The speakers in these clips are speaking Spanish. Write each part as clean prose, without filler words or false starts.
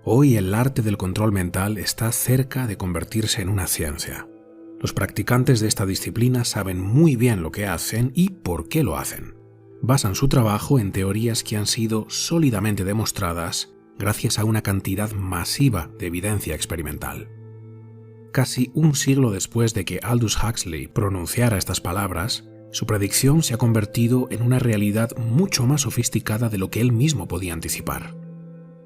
Hoy el arte del control mental está cerca de convertirse en una ciencia. Los practicantes de esta disciplina saben muy bien lo que hacen y por qué lo hacen. Basan su trabajo en teorías que han sido sólidamente demostradas gracias a una cantidad masiva de evidencia experimental. Casi un siglo después de que Aldous Huxley pronunciara estas palabras, su predicción se ha convertido en una realidad mucho más sofisticada de lo que él mismo podía anticipar.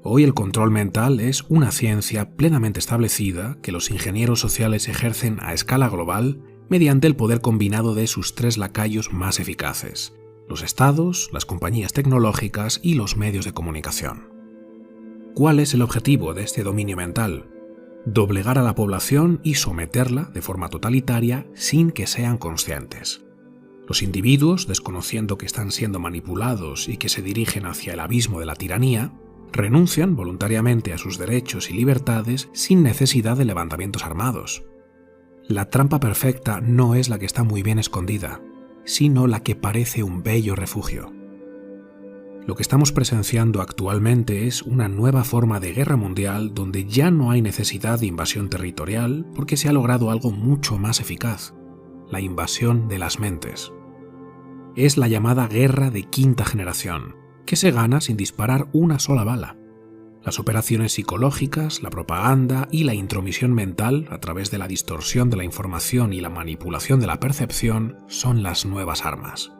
Hoy el control mental es una ciencia plenamente establecida que los ingenieros sociales ejercen a escala global mediante el poder combinado de sus tres lacayos más eficaces: los estados, las compañías tecnológicas y los medios de comunicación. ¿Cuál es el objetivo de este dominio mental? Doblegar a la población y someterla de forma totalitaria sin que sean conscientes. Los individuos, desconociendo que están siendo manipulados y que se dirigen hacia el abismo de la tiranía, renuncian voluntariamente a sus derechos y libertades sin necesidad de levantamientos armados. La trampa perfecta no es la que está muy bien escondida, sino la que parece un bello refugio. Lo que estamos presenciando actualmente es una nueva forma de guerra mundial donde ya no hay necesidad de invasión territorial porque se ha logrado algo mucho más eficaz: la invasión de las mentes. Es la llamada guerra de quinta generación, que se gana sin disparar una sola bala. Las operaciones psicológicas, la propaganda y la intromisión mental a través de la distorsión de la información y la manipulación de la percepción son las nuevas armas.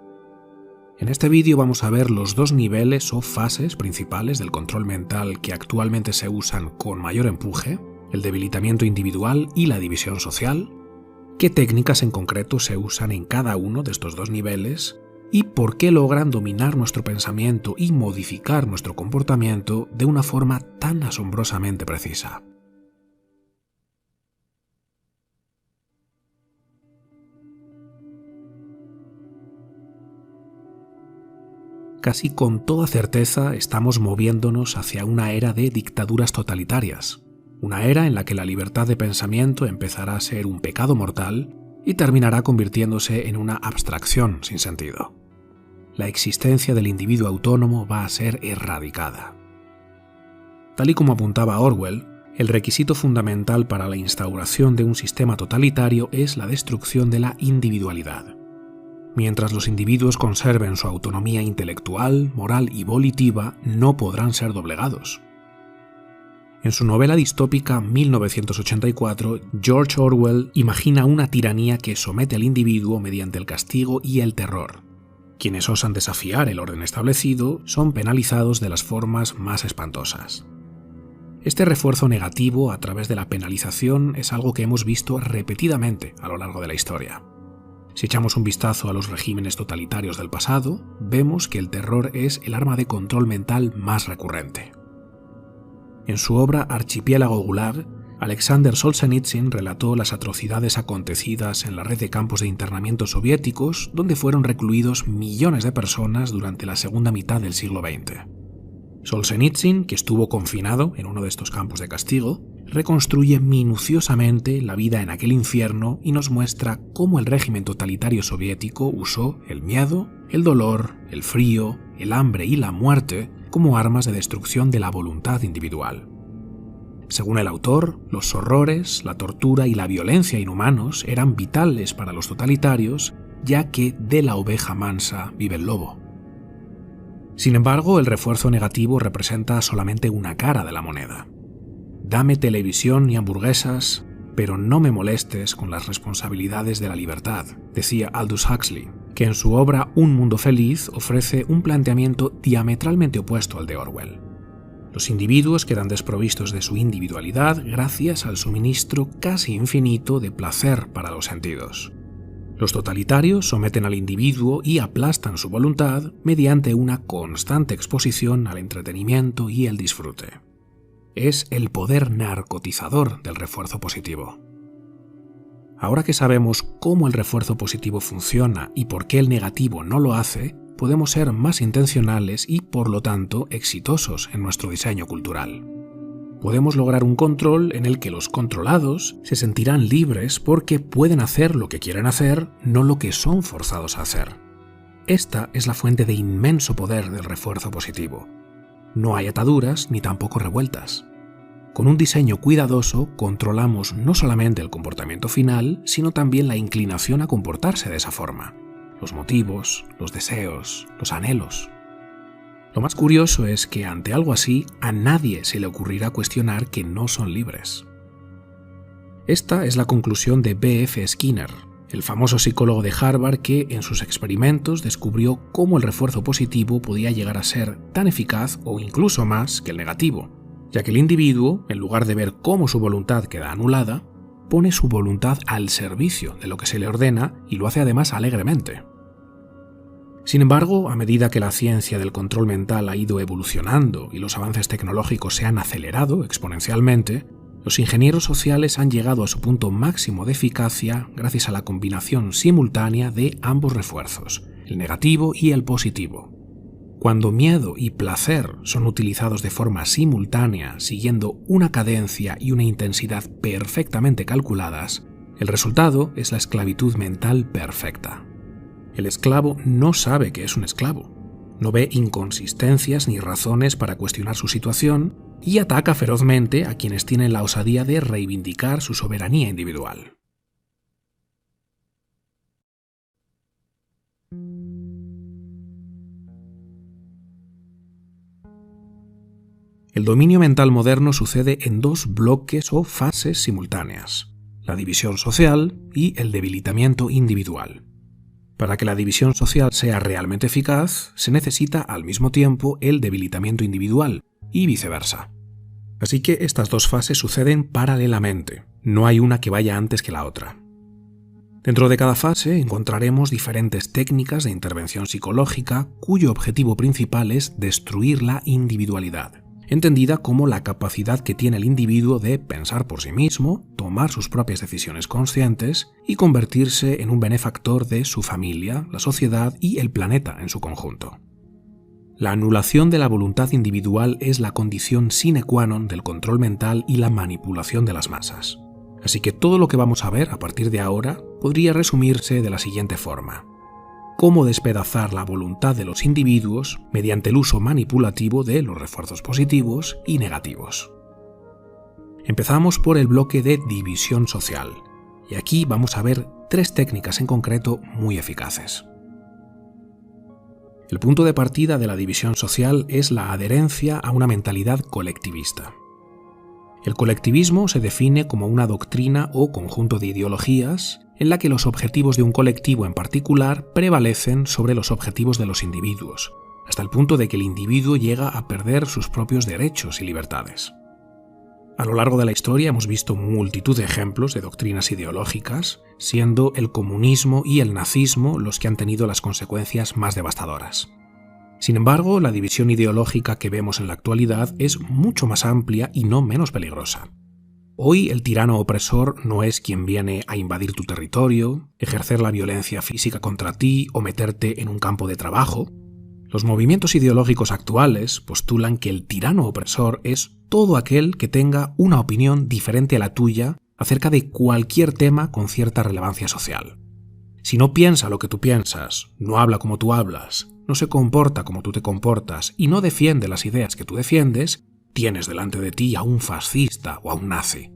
En este vídeo vamos a ver los dos niveles o fases principales del control mental que actualmente se usan con mayor empuje: el debilitamiento individual y la división social, qué técnicas en concreto se usan en cada uno de estos dos niveles y por qué logran dominar nuestro pensamiento y modificar nuestro comportamiento de una forma tan asombrosamente precisa. Casi con toda certeza estamos moviéndonos hacia una era de dictaduras totalitarias, una era en la que la libertad de pensamiento empezará a ser un pecado mortal y terminará convirtiéndose en una abstracción sin sentido. La existencia del individuo autónomo va a ser erradicada. Tal y como apuntaba Orwell, el requisito fundamental para la instauración de un sistema totalitario es la destrucción de la individualidad. Mientras los individuos conserven su autonomía intelectual, moral y volitiva, no podrán ser doblegados. En su novela distópica 1984, George Orwell imagina una tiranía que somete al individuo mediante el castigo y el terror. Quienes osan desafiar el orden establecido son penalizados de las formas más espantosas. Este refuerzo negativo a través de la penalización es algo que hemos visto repetidamente a lo largo de la historia. Si echamos un vistazo a los regímenes totalitarios del pasado, vemos que el terror es el arma de control mental más recurrente. En su obra Archipiélago Gulag, Alexander Solzhenitsyn relató las atrocidades acontecidas en la red de campos de internamiento soviéticos, donde fueron recluidos millones de personas durante la segunda mitad del siglo XX. Solzhenitsyn, que estuvo confinado en uno de estos campos de castigo, reconstruye minuciosamente la vida en aquel infierno y nos muestra cómo el régimen totalitario soviético usó el miedo, el dolor, el frío, el hambre y la muerte como armas de destrucción de la voluntad individual. Según el autor, los horrores, la tortura y la violencia inhumanos eran vitales para los totalitarios, ya que de la oveja mansa vive el lobo. Sin embargo, el refuerzo negativo representa solamente una cara de la moneda. Dame televisión y hamburguesas, pero no me molestes con las responsabilidades de la libertad, decía Aldous Huxley, que en su obra Un mundo feliz ofrece un planteamiento diametralmente opuesto al de Orwell. Los individuos quedan desprovistos de su individualidad gracias al suministro casi infinito de placer para los sentidos. Los totalitarios someten al individuo y aplastan su voluntad mediante una constante exposición al entretenimiento y el disfrute. Es el poder narcotizador del refuerzo positivo. Ahora que sabemos cómo el refuerzo positivo funciona y por qué el negativo no lo hace, podemos ser más intencionales y, por lo tanto, exitosos en nuestro diseño cultural. Podemos lograr un control en el que los controlados se sentirán libres porque pueden hacer lo que quieren hacer, no lo que son forzados a hacer. Esta es la fuente de inmenso poder del refuerzo positivo. No hay ataduras ni tampoco revueltas. Con un diseño cuidadoso controlamos no solamente el comportamiento final, sino también la inclinación a comportarse de esa forma, los motivos, los deseos, los anhelos. Lo más curioso es que ante algo así a nadie se le ocurrirá cuestionar que no son libres. Esta es la conclusión de B.F. Skinner, el famoso psicólogo de Harvard que en sus experimentos descubrió cómo el refuerzo positivo podía llegar a ser tan eficaz o incluso más que el negativo, ya que el individuo, en lugar de ver cómo su voluntad queda anulada, pone su voluntad al servicio de lo que se le ordena y lo hace además alegremente. Sin embargo, a medida que la ciencia del control mental ha ido evolucionando y los avances tecnológicos se han acelerado exponencialmente, los ingenieros sociales han llegado a su punto máximo de eficacia gracias a la combinación simultánea de ambos refuerzos, el negativo y el positivo. Cuando miedo y placer son utilizados de forma simultánea, siguiendo una cadencia y una intensidad perfectamente calculadas, el resultado es la esclavitud mental perfecta. El esclavo no sabe que es un esclavo, no ve inconsistencias ni razones para cuestionar su situación y ataca ferozmente a quienes tienen la osadía de reivindicar su soberanía individual. El dominio mental moderno sucede en dos bloques o fases simultáneas, la división social y el debilitamiento individual. Para que la división social sea realmente eficaz, se necesita al mismo tiempo el debilitamiento individual y viceversa. Así que estas dos fases suceden paralelamente, no hay una que vaya antes que la otra. Dentro de cada fase encontraremos diferentes técnicas de intervención psicológica cuyo objetivo principal es destruir la individualidad, entendida como la capacidad que tiene el individuo de pensar por sí mismo, tomar sus propias decisiones conscientes y convertirse en un benefactor de su familia, la sociedad y el planeta en su conjunto. La anulación de la voluntad individual es la condición sine qua non del control mental y la manipulación de las masas. Así que todo lo que vamos a ver a partir de ahora podría resumirse de la siguiente forma: cómo despedazar la voluntad de los individuos mediante el uso manipulativo de los refuerzos positivos y negativos. Empezamos por el bloque de división social, y aquí vamos a ver tres técnicas en concreto muy eficaces. El punto de partida de la división social es la adherencia a una mentalidad colectivista. El colectivismo se define como una doctrina o conjunto de ideologías en la que los objetivos de un colectivo en particular prevalecen sobre los objetivos de los individuos, hasta el punto de que el individuo llega a perder sus propios derechos y libertades. A lo largo de la historia hemos visto multitud de ejemplos de doctrinas ideológicas, siendo el comunismo y el nazismo los que han tenido las consecuencias más devastadoras. Sin embargo, la división ideológica que vemos en la actualidad es mucho más amplia y no menos peligrosa. Hoy el tirano opresor no es quien viene a invadir tu territorio, ejercer la violencia física contra ti o meterte en un campo de trabajo. Los movimientos ideológicos actuales postulan que el tirano opresor es todo aquel que tenga una opinión diferente a la tuya acerca de cualquier tema con cierta relevancia social. Si no piensa lo que tú piensas, no habla como tú hablas, no se comporta como tú te comportas y no defiende las ideas que tú defiendes, tienes delante de ti a un fascista o a un nazi.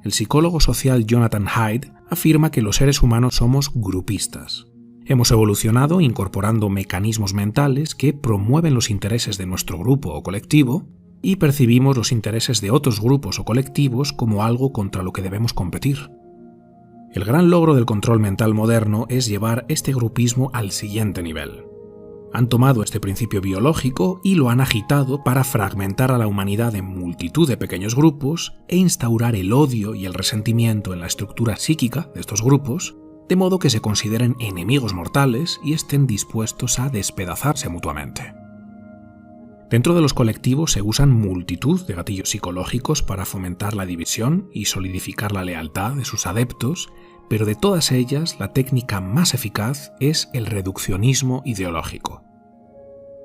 El psicólogo social Jonathan Haidt afirma que los seres humanos somos grupistas. Hemos evolucionado incorporando mecanismos mentales que promueven los intereses de nuestro grupo o colectivo y percibimos los intereses de otros grupos o colectivos como algo contra lo que debemos competir. El gran logro del control mental moderno es llevar este grupismo al siguiente nivel. Han tomado este principio biológico y lo han agitado para fragmentar a la humanidad en multitud de pequeños grupos e instaurar el odio y el resentimiento en la estructura psíquica de estos grupos, de modo que se consideren enemigos mortales y estén dispuestos a despedazarse mutuamente. Dentro de los colectivos se usan multitud de gatillos psicológicos para fomentar la división y solidificar la lealtad de sus adeptos, pero de todas ellas la técnica más eficaz es el reduccionismo ideológico.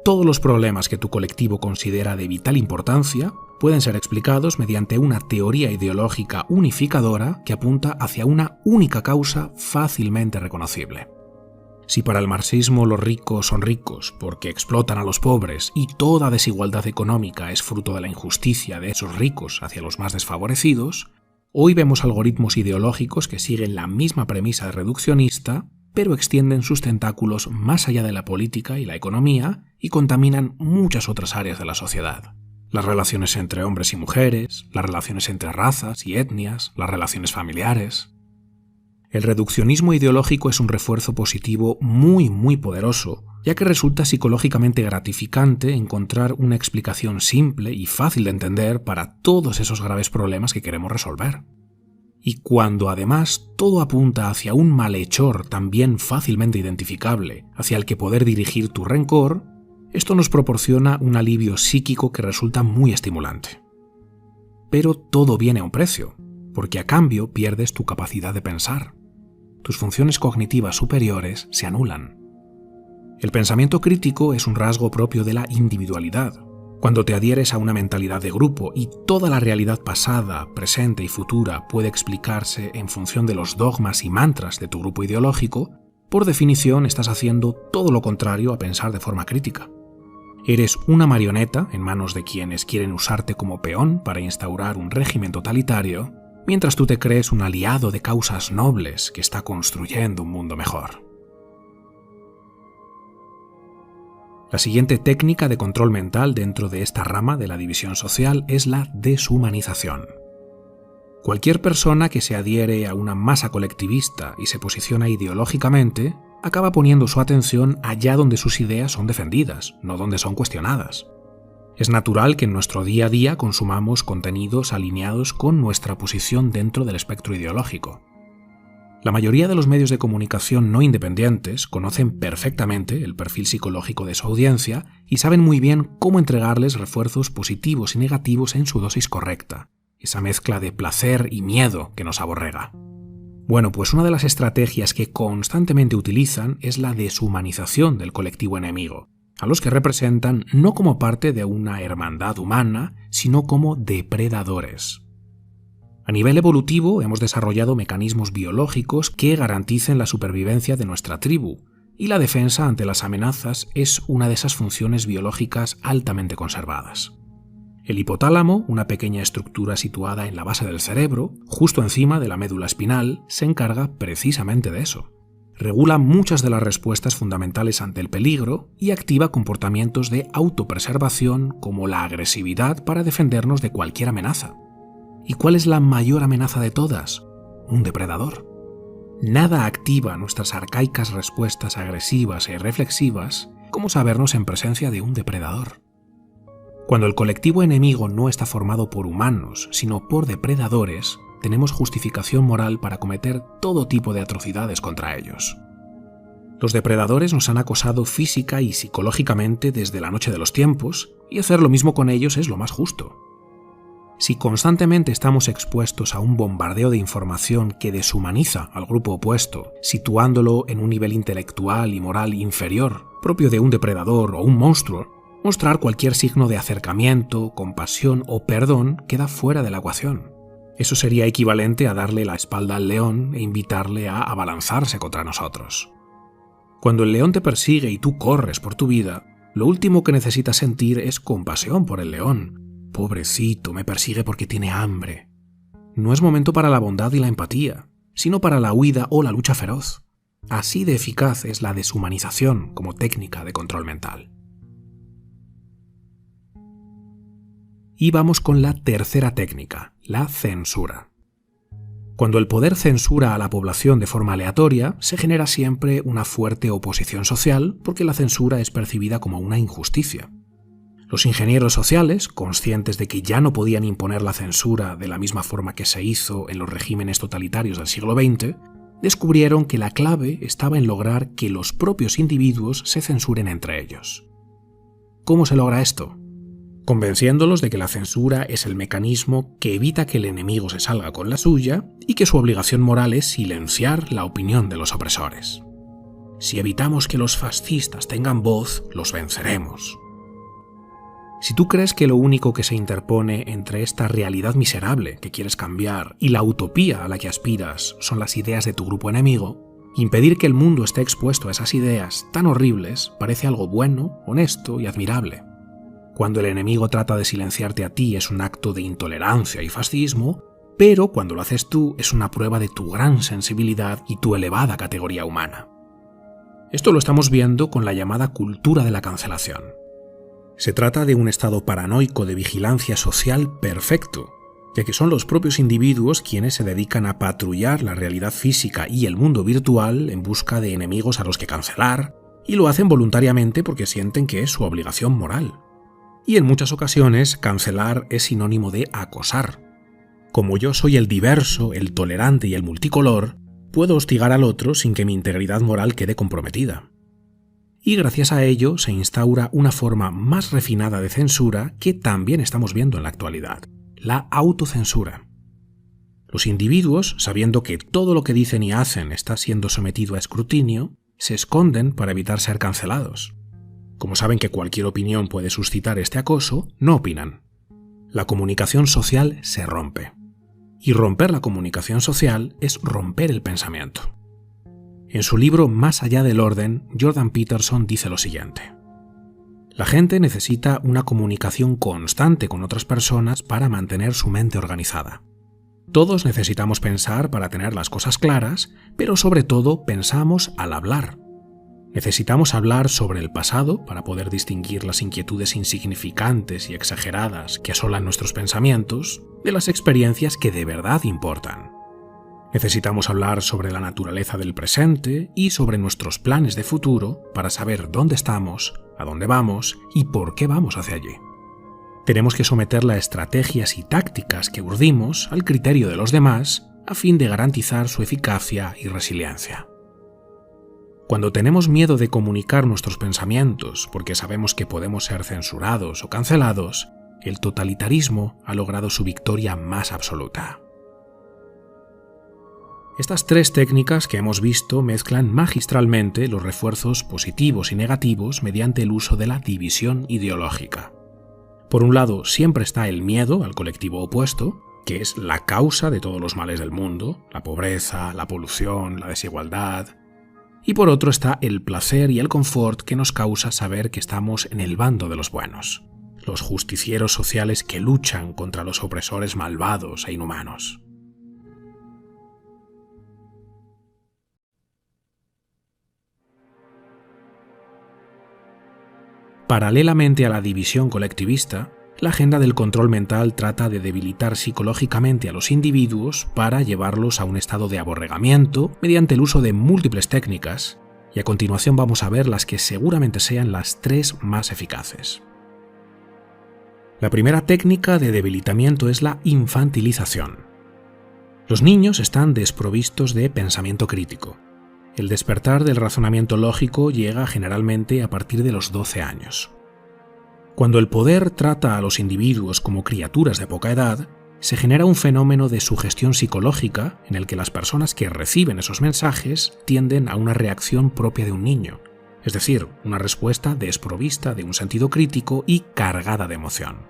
Todos los problemas que tu colectivo considera de vital importancia pueden ser explicados mediante una teoría ideológica unificadora que apunta hacia una única causa fácilmente reconocible. Si para el marxismo los ricos son ricos porque explotan a los pobres y toda desigualdad económica es fruto de la injusticia de esos ricos hacia los más desfavorecidos, hoy vemos algoritmos ideológicos que siguen la misma premisa reduccionista, pero extienden sus tentáculos más allá de la política y la economía y contaminan muchas otras áreas de la sociedad. Las relaciones entre hombres y mujeres, las relaciones entre razas y etnias, las relaciones familiares. El reduccionismo ideológico es un refuerzo positivo muy poderoso, ya que resulta psicológicamente gratificante encontrar una explicación simple y fácil de entender para todos esos graves problemas que queremos resolver. Y cuando además todo apunta hacia un malhechor también fácilmente identificable, hacia el que poder dirigir tu rencor, esto nos proporciona un alivio psíquico que resulta muy estimulante. Pero todo viene a un precio, porque a cambio pierdes tu capacidad de pensar. Tus funciones cognitivas superiores se anulan. El pensamiento crítico es un rasgo propio de la individualidad. Cuando te adhieres a una mentalidad de grupo y toda la realidad pasada, presente y futura puede explicarse en función de los dogmas y mantras de tu grupo ideológico, por definición estás haciendo todo lo contrario a pensar de forma crítica. Eres una marioneta en manos de quienes quieren usarte como peón para instaurar un régimen totalitario, mientras tú te crees un aliado de causas nobles que está construyendo un mundo mejor. La siguiente técnica de control mental dentro de esta rama de la división social es la deshumanización. Cualquier persona que se adhiere a una masa colectivista y se posiciona ideológicamente acaba poniendo su atención allá donde sus ideas son defendidas, no donde son cuestionadas. Es natural que en nuestro día a día consumamos contenidos alineados con nuestra posición dentro del espectro ideológico. La mayoría de los medios de comunicación no independientes conocen perfectamente el perfil psicológico de su audiencia y saben muy bien cómo entregarles refuerzos positivos y negativos en su dosis correcta, esa mezcla de placer y miedo que nos aborrega. Bueno, pues una de las estrategias que constantemente utilizan es la deshumanización del colectivo enemigo, a los que representan no como parte de una hermandad humana, sino como depredadores. A nivel evolutivo hemos desarrollado mecanismos biológicos que garanticen la supervivencia de nuestra tribu, y la defensa ante las amenazas es una de esas funciones biológicas altamente conservadas. El hipotálamo, una pequeña estructura situada en la base del cerebro, justo encima de la médula espinal, se encarga precisamente de eso. Regula muchas de las respuestas fundamentales ante el peligro y activa comportamientos de autopreservación como la agresividad para defendernos de cualquier amenaza. ¿Y cuál es la mayor amenaza de todas? Un depredador. Nada activa nuestras arcaicas respuestas agresivas e reflexivas como sabernos en presencia de un depredador. Cuando el colectivo enemigo no está formado por humanos, sino por depredadores, tenemos justificación moral para cometer todo tipo de atrocidades contra ellos. Los depredadores nos han acosado física y psicológicamente desde la noche de los tiempos, y hacer lo mismo con ellos es lo más justo. Si constantemente estamos expuestos a un bombardeo de información que deshumaniza al grupo opuesto, situándolo en un nivel intelectual y moral inferior, propio de un depredador o un monstruo, mostrar cualquier signo de acercamiento, compasión o perdón queda fuera de la ecuación. Eso sería equivalente a darle la espalda al león e invitarle a abalanzarse contra nosotros. Cuando el león te persigue y tú corres por tu vida, lo último que necesitas sentir es compasión por el león. Pobrecito, me persigue porque tiene hambre. No es momento para la bondad y la empatía, sino para la huida o la lucha feroz. Así de eficaz es la deshumanización como técnica de control mental. Y vamos con la tercera técnica, la censura. Cuando el poder censura a la población de forma aleatoria, se genera siempre una fuerte oposición social porque la censura es percibida como una injusticia. Los ingenieros sociales, conscientes de que ya no podían imponer la censura de la misma forma que se hizo en los regímenes totalitarios del siglo XX, descubrieron que la clave estaba en lograr que los propios individuos se censuren entre ellos. ¿Cómo se logra esto? Convenciéndolos de que la censura es el mecanismo que evita que el enemigo se salga con la suya y que su obligación moral es silenciar la opinión de los opresores. Si evitamos que los fascistas tengan voz, los venceremos. Si tú crees que lo único que se interpone entre esta realidad miserable que quieres cambiar y la utopía a la que aspiras son las ideas de tu grupo enemigo, Impedir que el mundo esté expuesto a esas ideas tan horribles parece algo bueno, honesto y admirable. Cuando el enemigo trata de silenciarte a ti es un acto de intolerancia y fascismo, pero cuando lo haces tú es una prueba de tu gran sensibilidad y tu elevada categoría humana. Esto lo estamos viendo con la llamada cultura de la cancelación. Se trata de un estado paranoico de vigilancia social perfecto, ya que son los propios individuos quienes se dedican a patrullar la realidad física y el mundo virtual en busca de enemigos a los que cancelar, y lo hacen voluntariamente porque sienten que es su obligación moral. Y en muchas ocasiones, cancelar es sinónimo de acosar. Como yo soy el diverso, el tolerante y el multicolor, puedo hostigar al otro sin que mi integridad moral quede comprometida. Y gracias a ello se instaura una forma más refinada de censura que también estamos viendo en la actualidad: la autocensura. Los individuos, sabiendo que todo lo que dicen y hacen está siendo sometido a escrutinio, se esconden para evitar ser cancelados. Como saben que cualquier opinión puede suscitar este acoso, no opinan. La comunicación social se rompe. Y romper la comunicación social es romper el pensamiento. En su libro Más allá del orden, Jordan Peterson dice lo siguiente: la gente necesita una comunicación constante con otras personas para mantener su mente organizada. Todos necesitamos pensar para tener las cosas claras, pero sobre todo pensamos al hablar. Necesitamos hablar sobre el pasado para poder distinguir las inquietudes insignificantes y exageradas que asolan nuestros pensamientos de las experiencias que de verdad importan. Necesitamos hablar sobre la naturaleza del presente y sobre nuestros planes de futuro para saber dónde estamos, a dónde vamos y por qué vamos hacia allí. Tenemos que someter las estrategias y tácticas que urdimos al criterio de los demás a fin de garantizar su eficacia y resiliencia. Cuando tenemos miedo de comunicar nuestros pensamientos porque sabemos que podemos ser censurados o cancelados, el totalitarismo ha logrado su victoria más absoluta. Estas tres técnicas que hemos visto mezclan magistralmente los refuerzos positivos y negativos mediante el uso de la división ideológica. Por un lado, siempre está el miedo al colectivo opuesto, que es la causa de todos los males del mundo: la pobreza, la polución, la desigualdad. Y por otro está el placer y el confort que nos causa saber que estamos en el bando de los buenos, los justicieros sociales que luchan contra los opresores malvados e inhumanos. Paralelamente a la división colectivista, la agenda del control mental trata de debilitar psicológicamente a los individuos para llevarlos a un estado de aborregamiento mediante el uso de múltiples técnicas, y a continuación vamos a ver las que seguramente sean las tres más eficaces. La primera técnica de debilitamiento es la infantilización. Los niños están desprovistos de pensamiento crítico. El despertar del razonamiento lógico llega generalmente a partir de los 12 años. Cuando el poder trata a los individuos como criaturas de poca edad, se genera un fenómeno de sugestión psicológica en el que las personas que reciben esos mensajes tienden a una reacción propia de un niño, es decir, una respuesta desprovista de un sentido crítico y cargada de emoción.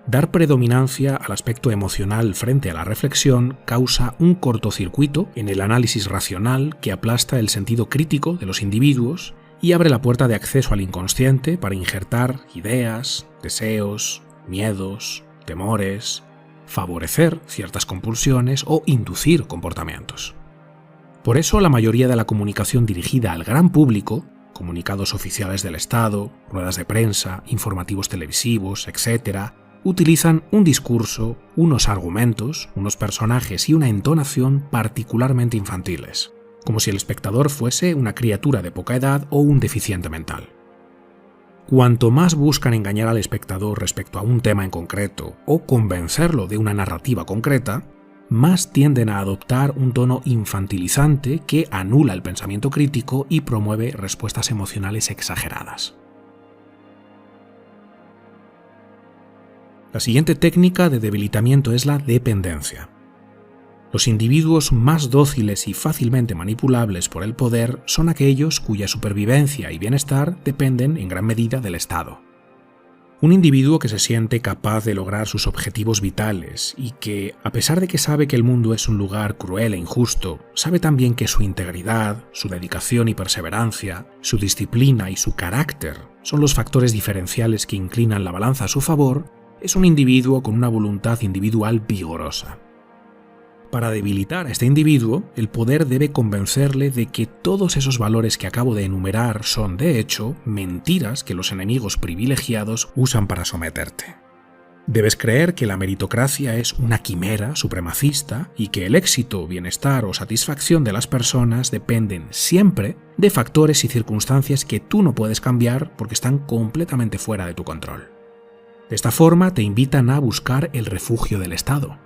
Dar predominancia al aspecto emocional frente a la reflexión causa un cortocircuito en el análisis racional que aplasta el sentido crítico de los individuos y abre la puerta de acceso al inconsciente para injertar ideas, deseos, miedos, temores, favorecer ciertas compulsiones o inducir comportamientos. Por eso la mayoría de la comunicación dirigida al gran público, comunicados oficiales del Estado, ruedas de prensa, informativos televisivos, etc., utilizan un discurso, unos argumentos, unos personajes y una entonación particularmente infantiles, como si el espectador fuese una criatura de poca edad o un deficiente mental. Cuanto más buscan engañar al espectador respecto a un tema en concreto o convencerlo de una narrativa concreta, más tienden a adoptar un tono infantilizante que anula el pensamiento crítico y promueve respuestas emocionales exageradas. La siguiente técnica de debilitamiento es la dependencia. Los individuos más dóciles y fácilmente manipulables por el poder son aquellos cuya supervivencia y bienestar dependen en gran medida del Estado. Un individuo que se siente capaz de lograr sus objetivos vitales y que, a pesar de que sabe que el mundo es un lugar cruel e injusto, sabe también que su integridad, su dedicación y perseverancia, su disciplina y su carácter son los factores diferenciales que inclinan la balanza a su favor, es un individuo con una voluntad individual vigorosa. Para debilitar a este individuo, el poder debe convencerle de que todos esos valores que acabo de enumerar son, de hecho, mentiras que los enemigos privilegiados usan para someterte. Debes creer que la meritocracia es una quimera supremacista y que el éxito, bienestar o satisfacción de las personas dependen siempre de factores y circunstancias que tú no puedes cambiar porque están completamente fuera de tu control. De esta forma te invitan a buscar el refugio del Estado.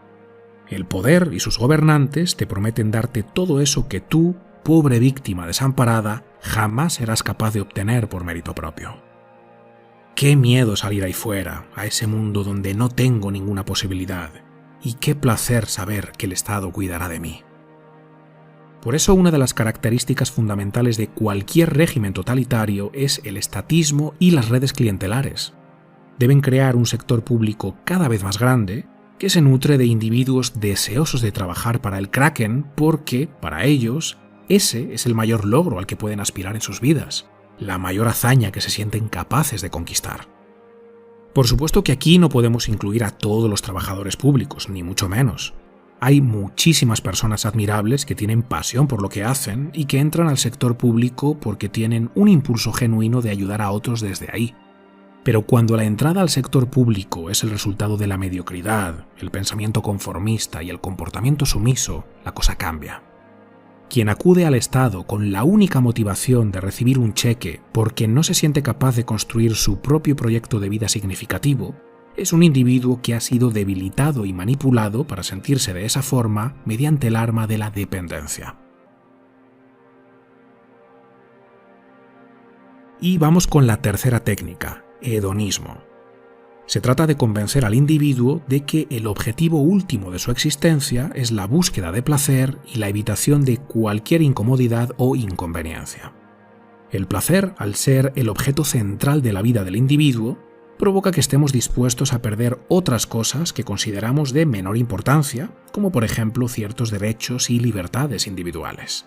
El poder y sus gobernantes te prometen darte todo eso que tú, pobre víctima desamparada, jamás serás capaz de obtener por mérito propio. Qué miedo salir ahí fuera, a ese mundo donde no tengo ninguna posibilidad, y qué placer saber que el Estado cuidará de mí. Por eso una de las características fundamentales de cualquier régimen totalitario es el estatismo y las redes clientelares. Deben crear un sector público cada vez más grande, que se nutre de individuos deseosos de trabajar para el Kraken porque, para ellos, ese es el mayor logro al que pueden aspirar en sus vidas, la mayor hazaña que se sienten capaces de conquistar. Por supuesto que aquí no podemos incluir a todos los trabajadores públicos, ni mucho menos. Hay muchísimas personas admirables que tienen pasión por lo que hacen y que entran al sector público porque tienen un impulso genuino de ayudar a otros desde ahí. Pero cuando la entrada al sector público es el resultado de la mediocridad, el pensamiento conformista y el comportamiento sumiso, la cosa cambia. Quien acude al Estado con la única motivación de recibir un cheque porque no se siente capaz de construir su propio proyecto de vida significativo, es un individuo que ha sido debilitado y manipulado para sentirse de esa forma mediante el arma de la dependencia. Y vamos con la tercera técnica. Hedonismo. Se trata de convencer al individuo de que el objetivo último de su existencia es la búsqueda de placer y la evitación de cualquier incomodidad o inconveniencia. El placer, al ser el objeto central de la vida del individuo, provoca que estemos dispuestos a perder otras cosas que consideramos de menor importancia, como por ejemplo ciertos derechos y libertades individuales.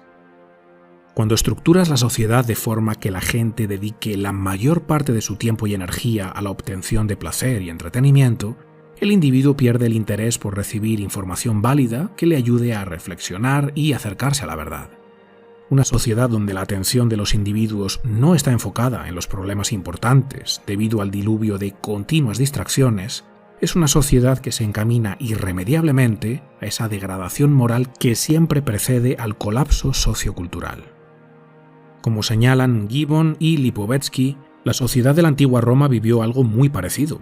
Cuando estructuras la sociedad de forma que la gente dedique la mayor parte de su tiempo y energía a la obtención de placer y entretenimiento, el individuo pierde el interés por recibir información válida que le ayude a reflexionar y acercarse a la verdad. Una sociedad donde la atención de los individuos no está enfocada en los problemas importantes debido al diluvio de continuas distracciones, es una sociedad que se encamina irremediablemente a esa degradación moral que siempre precede al colapso sociocultural. Como señalan Gibbon y Lipovetsky, la sociedad de la antigua Roma vivió algo muy parecido.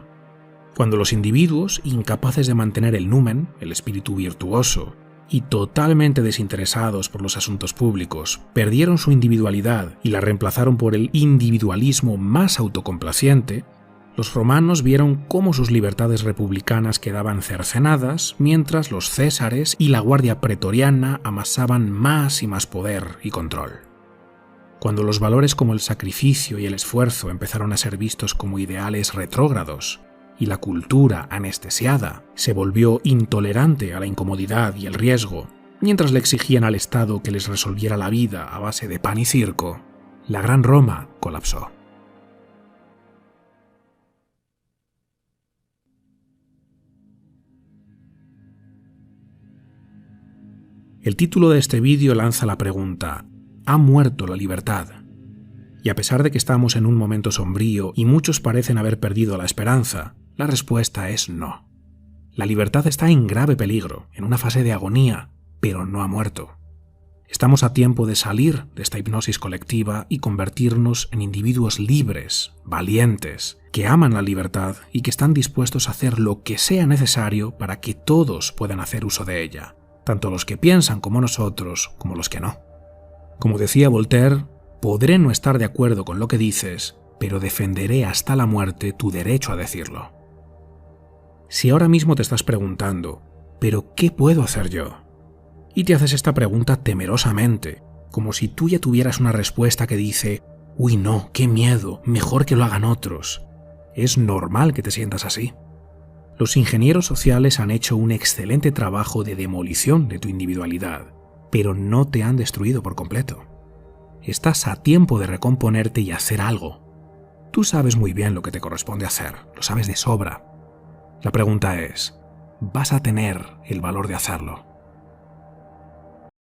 Cuando los individuos, incapaces de mantener el numen, el espíritu virtuoso, y totalmente desinteresados por los asuntos públicos, perdieron su individualidad y la reemplazaron por el individualismo más autocomplaciente, los romanos vieron cómo sus libertades republicanas quedaban cercenadas mientras los césares y la guardia pretoriana amasaban más y más poder y control. Cuando los valores como el sacrificio y el esfuerzo empezaron a ser vistos como ideales retrógrados y la cultura anestesiada se volvió intolerante a la incomodidad y el riesgo, mientras le exigían al Estado que les resolviera la vida a base de pan y circo, la Gran Roma colapsó. El título de este vídeo lanza la pregunta: ¿ha muerto la libertad? Y a pesar de que estamos en un momento sombrío y muchos parecen haber perdido la esperanza, la respuesta es no. La libertad está en grave peligro, en una fase de agonía, pero no ha muerto. Estamos a tiempo de salir de esta hipnosis colectiva y convertirnos en individuos libres, valientes, que aman la libertad y que están dispuestos a hacer lo que sea necesario para que todos puedan hacer uso de ella, tanto los que piensan como nosotros, como los que no. Como decía Voltaire, podré no estar de acuerdo con lo que dices, pero defenderé hasta la muerte tu derecho a decirlo. Si ahora mismo te estás preguntando, ¿pero qué puedo hacer yo? Y te haces esta pregunta temerosamente, como si tú ya tuvieras una respuesta que dice, «Uy, no, qué miedo, mejor que lo hagan otros». Es normal que te sientas así. Los ingenieros sociales han hecho un excelente trabajo de demolición de tu individualidad, pero no te han destruido por completo. Estás a tiempo de recomponerte y hacer algo. Tú sabes muy bien lo que te corresponde hacer, lo sabes de sobra. La pregunta es, ¿vas a tener el valor de hacerlo?